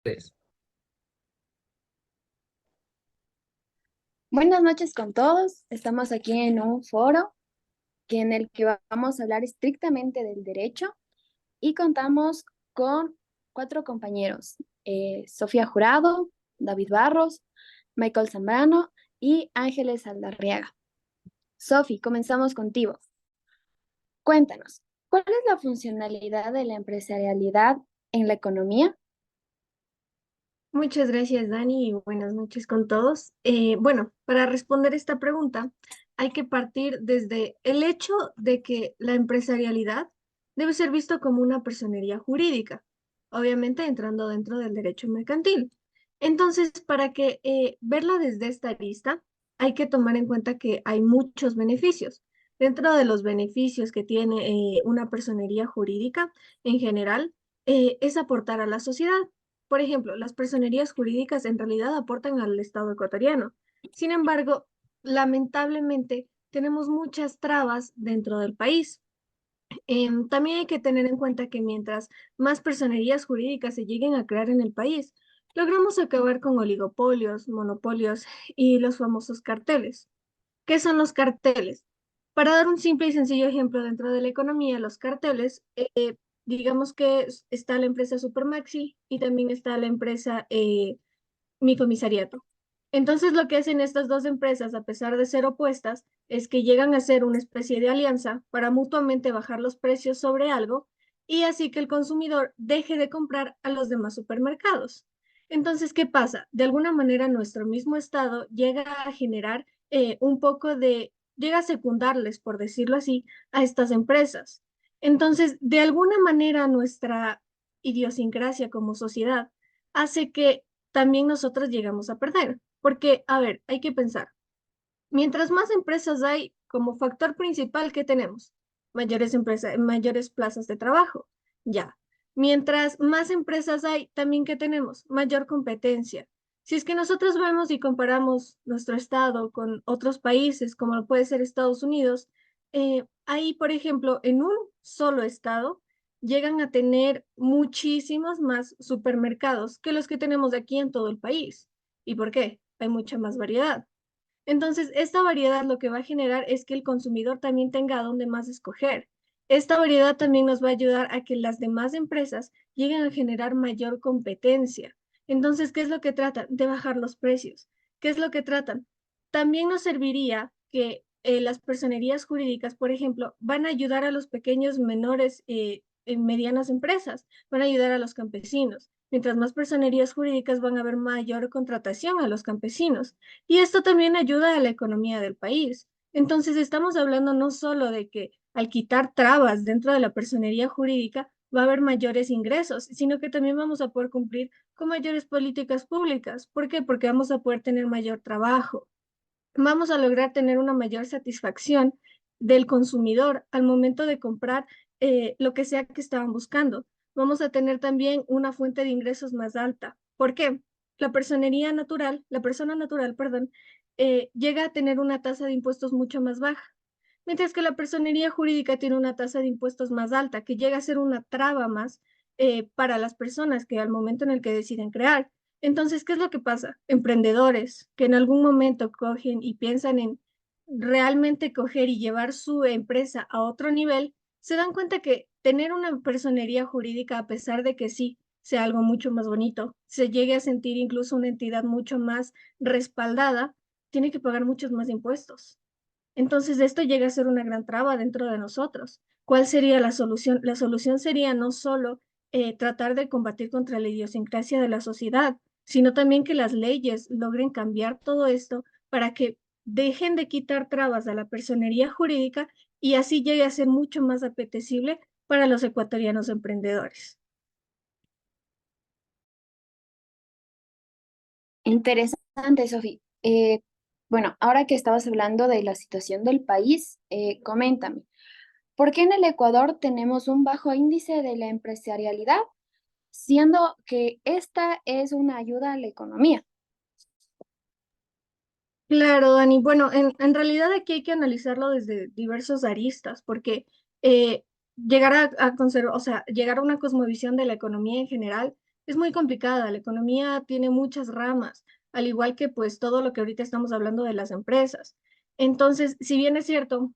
Tres. Buenas noches con todos. Estamos aquí en un foro en el que vamos a hablar estrictamente del derecho y contamos con cuatro compañeros, Sofía Jurado, David Barros, Michael Zambrano y Ángeles Aldarriaga. Sofi, comenzamos contigo. Cuéntanos, ¿cuál es la funcionalidad de la empresarialidad en la economía? Muchas gracias, Dani, y buenas noches con todos. Bueno, para responder esta pregunta, hay que partir desde el hecho de que la empresarialidad debe ser visto como una personería jurídica, obviamente entrando dentro del derecho mercantil. Entonces, para que verla desde esta arista, hay que tomar en cuenta que hay muchos beneficios. Dentro de los beneficios que tiene una personería jurídica en general, es aportar a la sociedad. Por ejemplo, las personerías jurídicas en realidad aportan al Estado ecuatoriano. Sin embargo, lamentablemente tenemos muchas trabas dentro del país. También hay que tener en cuenta que mientras más personerías jurídicas se lleguen a crear en el país, logramos acabar con oligopolios, monopolios y los famosos carteles. ¿Qué son los carteles? Para dar un simple y sencillo ejemplo dentro de la economía, los carteles, digamos que está la empresa Supermaxi y también está la empresa Mi Comisariato. Entonces, lo que hacen estas dos empresas, a pesar de ser opuestas, es que llegan a ser una especie de alianza para mutuamente bajar los precios sobre algo y así que el consumidor deje de comprar a los demás supermercados. Entonces, ¿qué pasa? De alguna manera, nuestro mismo Estado llega a generar un poco de, llega a secundarles, por decirlo así, a estas empresas. Entonces, de alguna manera, nuestra idiosincrasia como sociedad hace que también nosotros llegamos a perder. Porque, a ver, hay que pensar, mientras más empresas hay como factor principal que tenemos, mayores empresas, mayores plazas de trabajo, ya. Mientras más empresas hay, también que tenemos mayor competencia. Si es que nosotros vemos y comparamos nuestro estado con otros países, como lo puede ser Estados Unidos, ahí, por ejemplo, en un solo estado llegan a tener muchísimos más supermercados que los que tenemos aquí en todo el país. ¿Y por qué? Hay mucha más variedad. Entonces, esta variedad lo que va a generar es que el consumidor también tenga a dónde más escoger. Esta variedad también nos va a ayudar a que las demás empresas lleguen a generar mayor competencia. Entonces, ¿qué es lo que tratan? De bajar los precios. ¿Qué es lo que tratan? También nos serviría que las personerías jurídicas, por ejemplo, van a ayudar a los pequeños, menores, medianas empresas, van a ayudar a los campesinos. Mientras más personerías jurídicas van a haber mayor contratación a los campesinos. Y esto también ayuda a la economía del país. Entonces, estamos hablando no solo de que al quitar trabas dentro de la personería jurídica va a haber mayores ingresos, sino que también vamos a poder cumplir con mayores políticas públicas. ¿Por qué? Porque vamos a poder tener mayor trabajo. Vamos a lograr tener una mayor satisfacción del consumidor al momento de comprar lo que sea que estaban buscando. Vamos a tener también una fuente de ingresos más alta. ¿Por qué? La persona natural, perdón, llega a tener una tasa de impuestos mucho más baja, mientras que la personería jurídica tiene una tasa de impuestos más alta, que llega a ser una traba más para las personas que al momento en el que deciden crear. Entonces, ¿qué es lo que pasa? Emprendedores que en algún momento cogen y piensan en realmente coger y llevar su empresa a otro nivel, se dan cuenta que tener una personería jurídica, a pesar de que sí sea algo mucho más bonito, se llegue a sentir incluso una entidad mucho más respaldada, tiene que pagar muchos más impuestos. Entonces, esto llega a ser una gran traba dentro de nosotros. ¿Cuál sería la solución? La solución sería no solo tratar de combatir contra la idiosincrasia de la sociedad, sino también que las leyes logren cambiar todo esto para que dejen de quitar trabas a la personería jurídica y así llegue a ser mucho más apetecible para los ecuatorianos emprendedores. Interesante, Sofi. Bueno, ahora que estabas hablando de la situación del país, coméntame. ¿Por qué en el Ecuador tenemos un bajo índice de la empresarialidad, siendo que esta es una ayuda a la economía? Claro, Dani. Bueno, en realidad aquí hay que analizarlo desde diversos aristas, porque llegar a conservar, o sea, llegar a una cosmovisión de la economía en general es muy complicada. La economía tiene muchas ramas, al igual que pues todo lo que ahorita estamos hablando de las empresas. Entonces, si bien es cierto,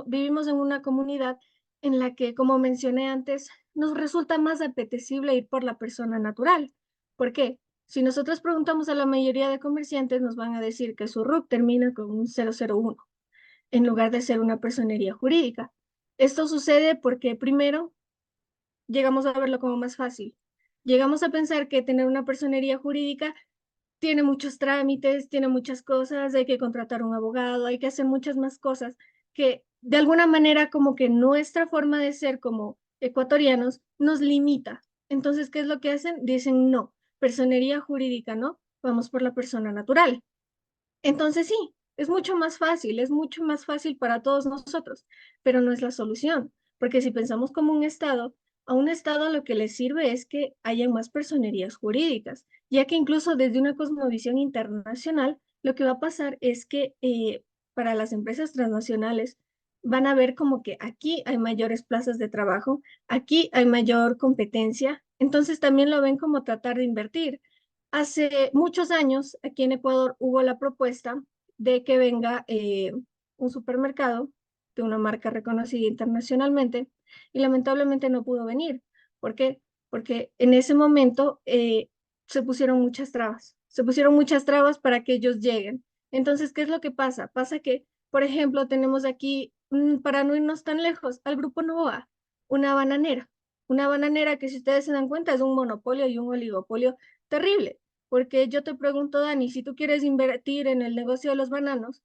vivimos en una comunidad en la que, como mencioné antes, nos resulta más apetecible ir por la persona natural. ¿Por qué? Si nosotros preguntamos a la mayoría de comerciantes, nos van a decir que su RUC termina con un 001 en lugar de ser una personería jurídica. Esto sucede porque primero llegamos a verlo como más fácil. Llegamos a pensar que tener una personería jurídica tiene muchos trámites, tiene muchas cosas, hay que contratar un abogado, hay que hacer muchas más cosas que de alguna manera como que nuestra forma de ser como ecuatorianos nos limita. Entonces, ¿qué es lo que hacen? Dicen no, personería jurídica, ¿no? Vamos por la persona natural. Entonces sí, es mucho más fácil para todos nosotros, pero no es la solución, porque si pensamos como un Estado, a un Estado lo que le sirve es que haya más personerías jurídicas, ya que incluso desde una cosmovisión internacional, lo que va a pasar es que para las empresas transnacionales van a ver como que aquí hay mayores plazas de trabajo, aquí hay mayor competencia, entonces también lo ven como tratar de invertir. Hace muchos años, aquí en Ecuador, hubo la propuesta de que venga un supermercado de una marca reconocida internacionalmente y lamentablemente no pudo venir. ¿Por qué? Porque en ese momento se pusieron muchas trabas. Se pusieron muchas trabas para que ellos lleguen. Entonces, ¿qué es lo que pasa? Pasa que, por ejemplo, tenemos aquí, para no irnos tan lejos, al Grupo Novoa, una bananera. Una bananera que, si ustedes se dan cuenta, es un monopolio y un oligopolio terrible. Porque yo te pregunto, Dani, si tú quieres invertir en el negocio de los bananos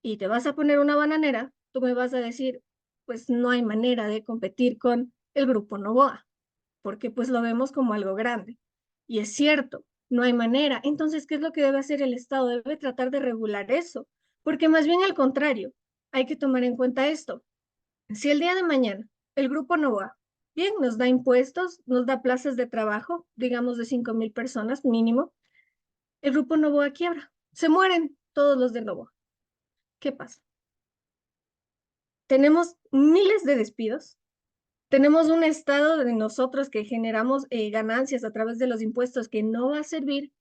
y te vas a poner una bananera, tú me vas a decir, pues no hay manera de competir con el Grupo Novoa, porque pues lo vemos como algo grande. Y es cierto, no hay manera. Entonces, ¿qué es lo que debe hacer el Estado? Debe tratar de regular eso, porque más bien al contrario, hay que tomar en cuenta esto. Si el día de mañana el Grupo Novoa, bien, nos da impuestos, nos da plazas de trabajo, digamos de 5.000 personas mínimo, el grupo Novoa quiebra. Se mueren todos los de Novoa. ¿Qué pasa? Tenemos miles de despidos. Tenemos un estado de nosotros que generamos ganancias a través de los impuestos que no va a servir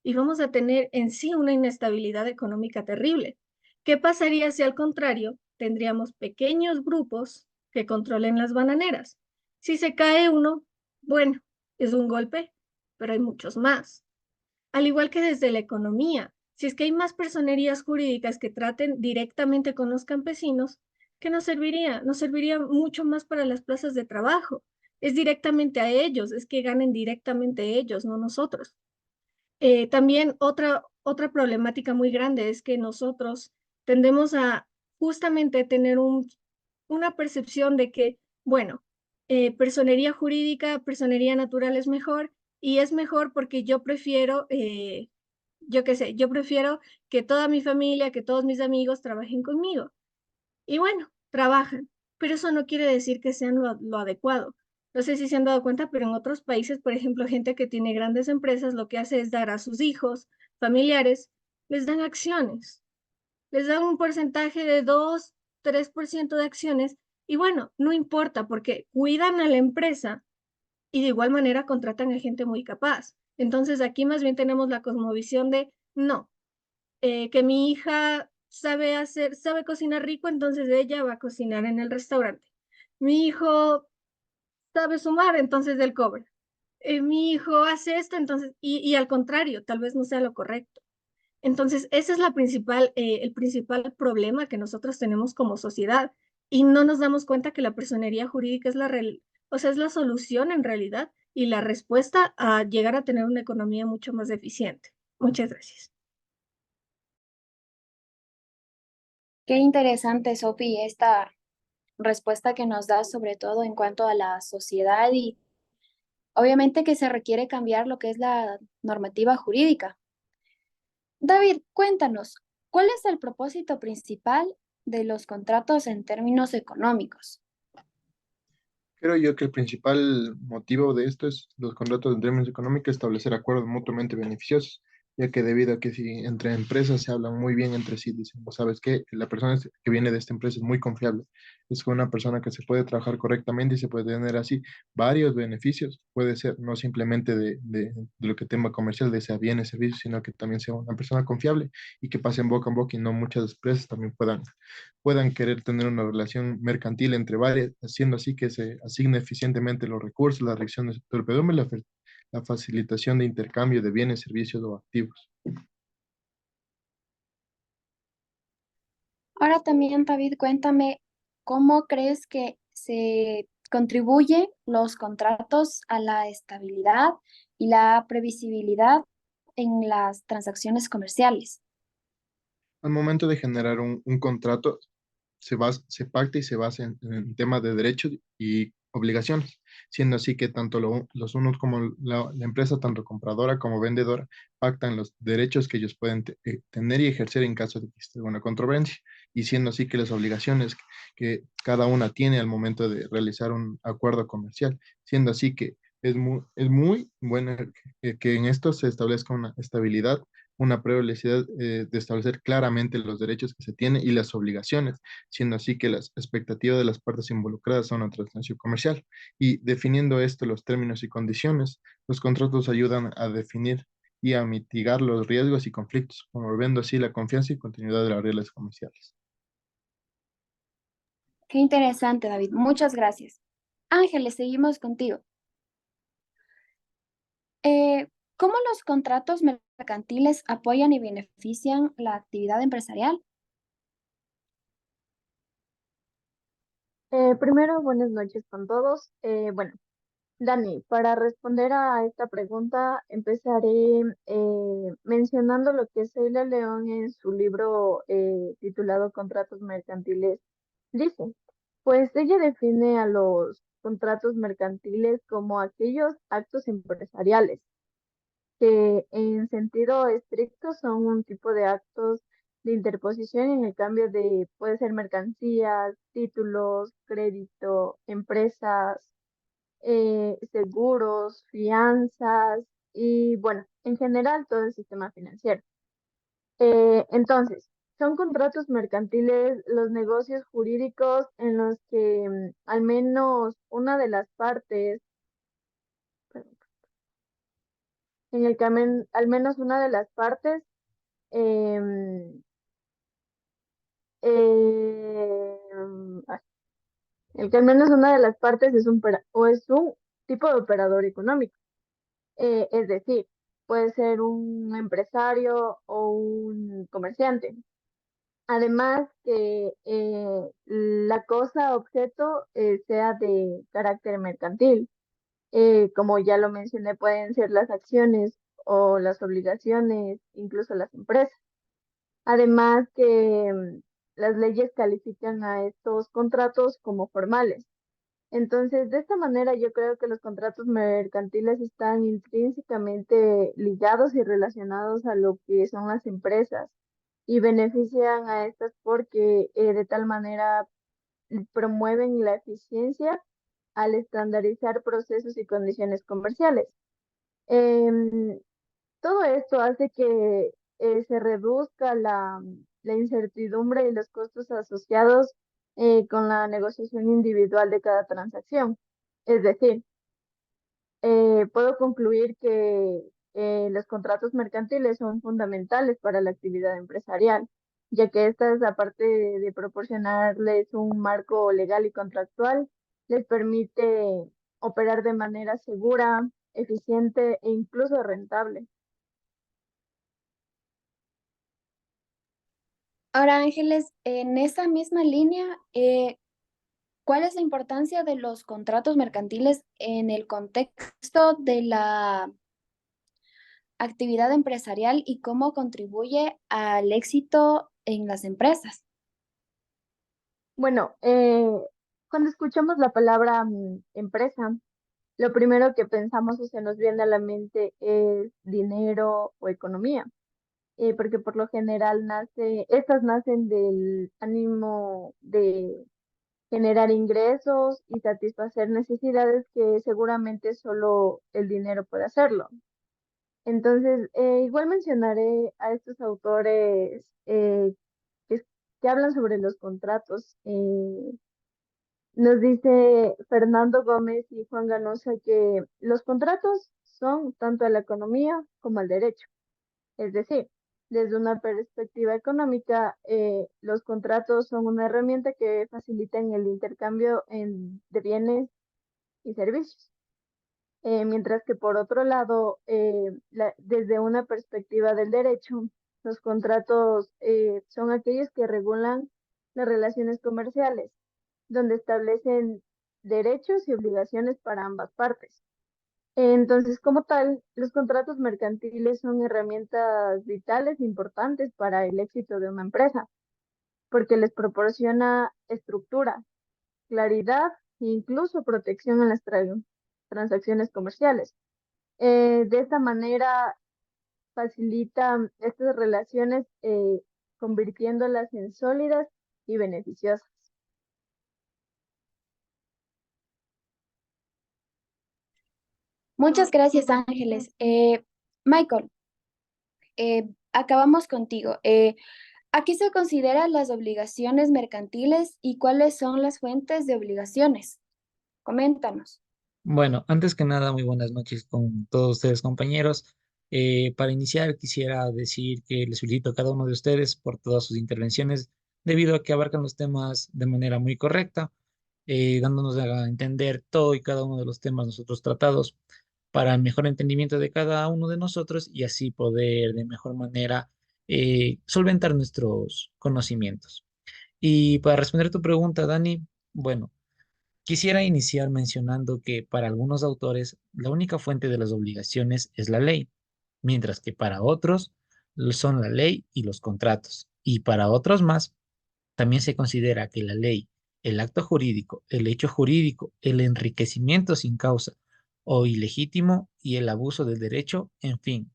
y vamos a tener en sí una inestabilidad económica terrible. ¿Qué pasaría si al contrario tendríamos pequeños grupos que controlen las bananeras? Si se cae uno, bueno, es un golpe, pero hay muchos más. Al igual que desde la economía, si es que hay más personerías jurídicas que traten directamente con los campesinos, ¿qué nos serviría? Nos serviría mucho más para las plazas de trabajo. Es directamente a ellos, es que ganen directamente ellos, no nosotros. También otra problemática muy grande es que nosotros tendemos a justamente tener una percepción de que, bueno, personería jurídica, personería natural es mejor y es mejor porque yo prefiero, yo qué sé, yo prefiero que toda mi familia, que todos mis amigos trabajen conmigo. Y bueno, trabajan, pero eso no quiere decir que sean lo adecuado. No sé si se han dado cuenta, pero en otros países, por ejemplo, gente que tiene grandes empresas, lo que hace es dar a sus hijos, familiares, les dan acciones, les dan un porcentaje de 2, 3% de acciones, y bueno, no importa porque cuidan a la empresa y de igual manera contratan a gente muy capaz. Entonces aquí más bien tenemos la cosmovisión de no, que mi hija sabe cocinar rico, entonces ella va a cocinar en el restaurante. Mi hijo sabe sumar, entonces él cobra. Mi hijo hace esto, entonces, y al contrario, tal vez no sea lo correcto. Entonces, ese es el principal problema que nosotros tenemos como sociedad y no nos damos cuenta que la personería jurídica es o sea, es la solución en realidad y la respuesta a llegar a tener una economía mucho más eficiente. Muchas gracias. Qué interesante, Sofi, esta respuesta que nos das, sobre todo en cuanto a la sociedad y obviamente que se requiere cambiar lo que es la normativa jurídica. David, cuéntanos, ¿cuál es el propósito principal de los contratos en términos económicos? Creo yo que el principal motivo de esto es los contratos en términos económicos, establecer acuerdos mutuamente beneficiosos. ya que debido a que si entre empresas se hablan muy bien entre sí, dicen, "Vos sabes qué, la persona que viene de esta empresa es muy confiable, es una persona que se puede trabajar correctamente y se puede tener así varios beneficios, puede ser no simplemente de lo que tema comercial, de sea bienes, servicios, sino que también sea una persona confiable y que pasen boca en boca y no muchas empresas también puedan querer tener una relación mercantil entre varias, haciendo así que se asigne eficientemente los recursos, la reacción de torpedumbre, la facilitación de intercambio de bienes, servicios o activos. Ahora también, David, cuéntame, ¿cómo crees que se contribuyen los contratos a la estabilidad y la previsibilidad en las transacciones comerciales? Al momento de generar un contrato, se pacta y se basa en temas de derechos y obligaciones, siendo así que tanto los unos como la empresa, tanto compradora como vendedora, pactan los derechos que ellos pueden tener y ejercer en caso de que esté una controversia, y siendo así que las obligaciones que cada una tiene al momento de realizar un acuerdo comercial, siendo así que es muy bueno que en esto se establezca una estabilidad, una prevalecidad de establecer claramente los derechos que se tienen y las obligaciones, siendo así que las expectativas de las partes involucradas son una transacción comercial. Y definiendo esto, los términos y condiciones, los contratos ayudan a definir y a mitigar los riesgos y conflictos, promoviendo así la confianza y continuidad de las reglas comerciales. Qué interesante, David. Muchas gracias. Ángeles, seguimos contigo. Eh, ¿Cómo los contratos mercantiles apoyan y benefician la actividad empresarial? Primero, buenas noches con todos. Bueno, Dani, para responder a esta pregunta, empezaré mencionando lo que Celia León en su libro titulado Contratos Mercantiles dice. Pues ella define a los contratos mercantiles como aquellos actos empresariales que en sentido estricto son un tipo de actos de interposición en el cambio de, puede ser mercancías, títulos, crédito, empresas, seguros, fianzas y bueno, en general todo el sistema financiero. Entonces, son contratos mercantiles los negocios jurídicos en los que al menos una de las partes, en el que al menos una de las partes em, ah, el que al menos una de las partes es o es un tipo de operador económico. Es decir, puede ser un empresario o un comerciante. Además que la cosa objeto sea de carácter mercantil. Como ya lo mencioné, pueden ser las acciones o las obligaciones, incluso las empresas. Además que las leyes califican a estos contratos como formales. Entonces, de esta manera yo creo que los contratos mercantiles están intrínsecamente ligados y relacionados a lo que son las empresas y benefician a estas porque de tal manera promueven la eficiencia al estandarizar procesos y condiciones comerciales. Em, Todo esto hace que se reduzca la incertidumbre y los costos asociados con la negociación individual de cada transacción. Es decir, puedo concluir que los contratos mercantiles son fundamentales para la actividad empresarial, ya que estas, aparte de proporcionarles un marco legal y contractual, les permite operar de manera segura, eficiente e incluso rentable. Ahora, Ángeles, en esa misma línea, ¿cuál es la importancia de los contratos mercantiles en el contexto de la actividad empresarial y cómo contribuye al éxito en las empresas? Bueno, cuando escuchamos la palabra empresa, lo primero que pensamos o se nos viene a la mente es dinero o economía, porque por lo general estas nacen del ánimo de generar ingresos y satisfacer necesidades que seguramente solo el dinero puede hacerlo. Entonces, igual mencionaré a estos autores que, que hablan sobre los contratos. Nos dice Fernando Gómez y Juan Ganosa que los contratos son tanto a la economía como al derecho. Es decir, desde una perspectiva económica, los contratos son una herramienta que facilitan el intercambio de bienes y servicios. Mientras que por otro lado, desde una perspectiva del derecho, los contratos son aquellos que regulan las relaciones comerciales, donde establecen derechos y obligaciones para ambas partes. Entonces, como tal, los contratos mercantiles son herramientas vitales e importantes para el éxito de una empresa, porque les proporciona estructura, claridad e incluso protección en las transacciones comerciales. De esta manera facilita estas relaciones, convirtiéndolas en sólidas y beneficiosas. Muchas gracias, Ángeles. Michael, acabamos contigo. ¿A qué se consideran las obligaciones mercantiles y cuáles son las fuentes de obligaciones? Coméntanos. Bueno, antes que nada, muy buenas noches con todos ustedes, compañeros. Para iniciar, quisiera decir que les felicito a cada uno de ustedes por todas sus intervenciones, debido a que abarcan los temas de manera muy correcta, dándonos a entender todo y cada uno de los temas nosotros tratados para el mejor entendimiento de cada uno de nosotros y así poder de mejor manera solventar nuestros conocimientos. Y para responder tu pregunta, Dani, bueno. Quisiera iniciar mencionando que para algunos autores la única fuente de las obligaciones es la ley, mientras que para otros son la ley y los contratos. Y para otros más, también se considera que la ley, el acto jurídico, el hecho jurídico, el enriquecimiento sin causa o ilegítimo y el abuso del derecho, en fin,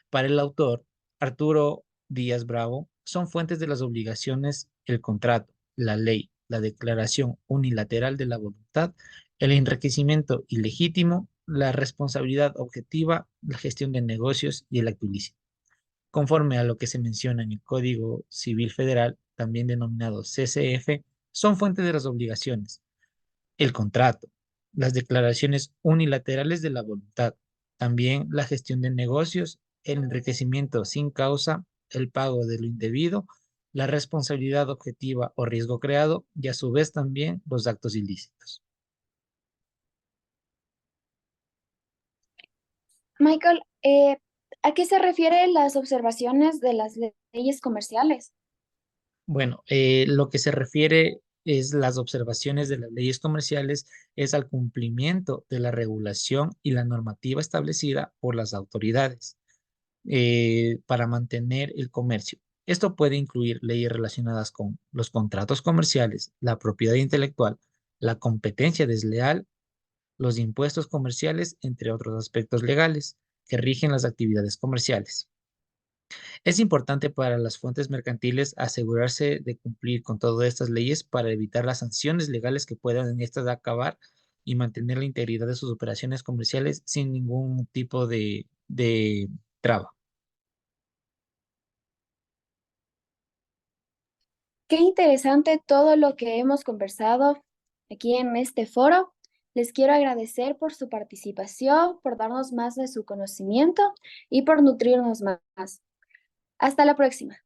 para el autor, Arturo Díaz Bravo, son fuentes de las obligaciones el contrato, la ley, la declaración unilateral de la voluntad, el enriquecimiento ilegítimo, la responsabilidad objetiva, la gestión de negocios y el acto ilícito. Conforme a lo que se menciona en el Código Civil Federal, también denominado CCF, son fuentes de las obligaciones el contrato, las declaraciones unilaterales de la voluntad, también la gestión de negocios, el enriquecimiento sin causa, el pago de lo indebido, la responsabilidad objetiva o riesgo creado y a su vez también los actos ilícitos. Michael, ¿a qué se refieren las observaciones de las leyes comerciales? Bueno, lo que se refiere es las observaciones de las leyes comerciales es al cumplimiento de la regulación y la normativa establecida por las autoridades para mantener el comercio. Esto puede incluir leyes relacionadas con los contratos comerciales, la propiedad intelectual, la competencia desleal, los impuestos comerciales, entre otros aspectos legales que rigen las actividades comerciales. Es importante para las fuentes mercantiles asegurarse de cumplir con todas estas leyes para evitar las sanciones legales que puedan en estas acabar y mantener la integridad de sus operaciones comerciales sin ningún tipo de traba. Qué interesante todo lo que hemos conversado aquí en este foro. Les quiero agradecer por su participación, por darnos más de su conocimiento y por nutrirnos más. Hasta la próxima.